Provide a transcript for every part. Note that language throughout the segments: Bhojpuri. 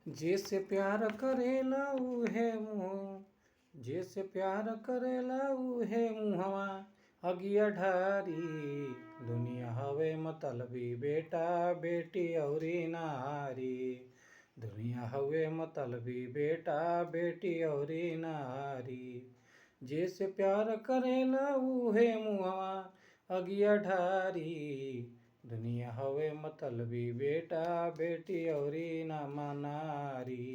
जैसे प्यार करेला उहे मुँह, जैसे प्यार करेला उहे मुहवा अगिया ढारी। दुनिया हवे मतलबी बेटा बेटी औरी नारी। दुनिया हवे मतलबी बेटा बेटी औरी नारी। जैसे प्यार करेला उहे मुहवा अगिया ढारी। दुनिया हवे मतलबी बेटा बेटी औरी नारी।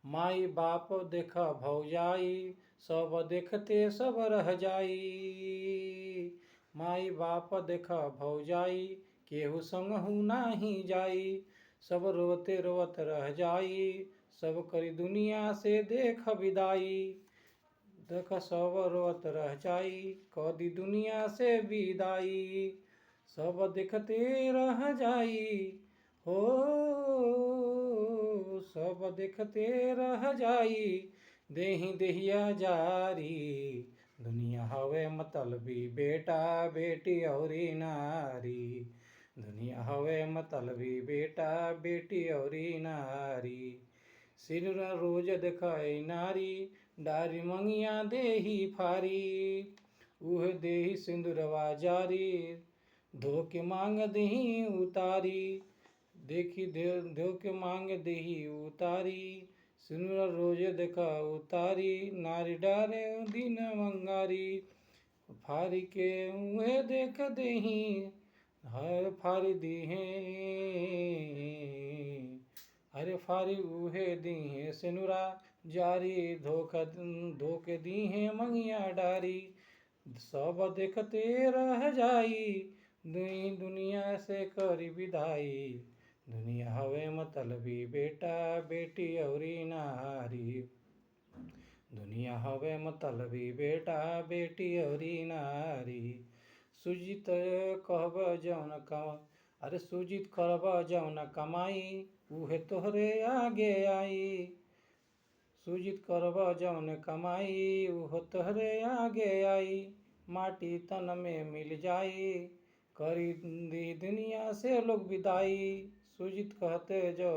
माई बाप देखा भौजाई सब देखते सब रह जाई। माई बाप देखा भौजाई केहू संगहू नाही जाई। सब रोते रोवत रह जाई, सब करी दुनिया से देख विदाई। देख सब रोवत रह जाई, कदी दुनिया से विदाई। सब देखते रह जाई हो, सब देखते रह जाई, देही देहिया जारी। दुनिया हवे मतलबी बेटा बेटी औरी नारी। दुनिया हवे मतलबी बेटा बेटी औरी नारी। सिनुरा रोज देखाई नारी, डारी मंगिया देही फारी। उह देही सिंदूरवा जारी, धोके मांग देही उतारी। देखी धो के मांग देही उतारी। सिनुरा रोज देखा उतारी, नारी डारे दिन मंगारी। फारी के उहे देख देही हर फारी दीहे, अरे फारी उहे दीहे सिनुरा जारी। धोके दीहे मंगिया डारी। सब देखते रह जाई, दुनिया से करी विदाई। दुनिया हवे मतलबी बेटा बेटी औरी नारी। दुनिया हवे मतलबी बेटा बेटी औरी नारी। सुजित कहब जौन अरे सुजित करब जौन कमाई, उहे तोहरे आगे आई। सुजित करब जौन कमाई, उह तोहरे आगे आई। माटी तन में मिल जाई, करी दी दुनिया से लोग विदाई। सुजित कहते जो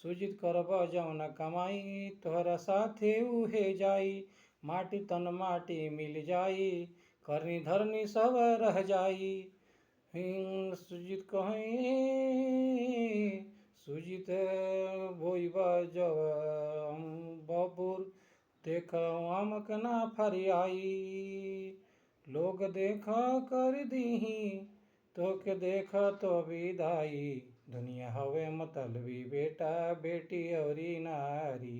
सुजित करब जौन कमाई, तोहरा साथे उहे जाई। माटी तन माटी मिल जाई, करनी धरनी सब रह जाई। सुजित कहे सुजित बोई जब बबुर, देख आमक ना फरियाई। लोग देखा कर दीही, तोके देखा तो विदाई। दुनिया हवे मतलबी बेटा बेटी औरी नारी।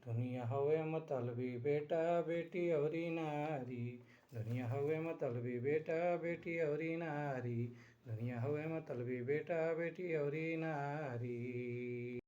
दुनिया हवे मतलबी बेटा बेटी औरी नारी। दुनिया हवे मतलबी बेटा बेटी औरी नारी। दुनिया हवे मतलबी बेटा बेटी औरी नारी।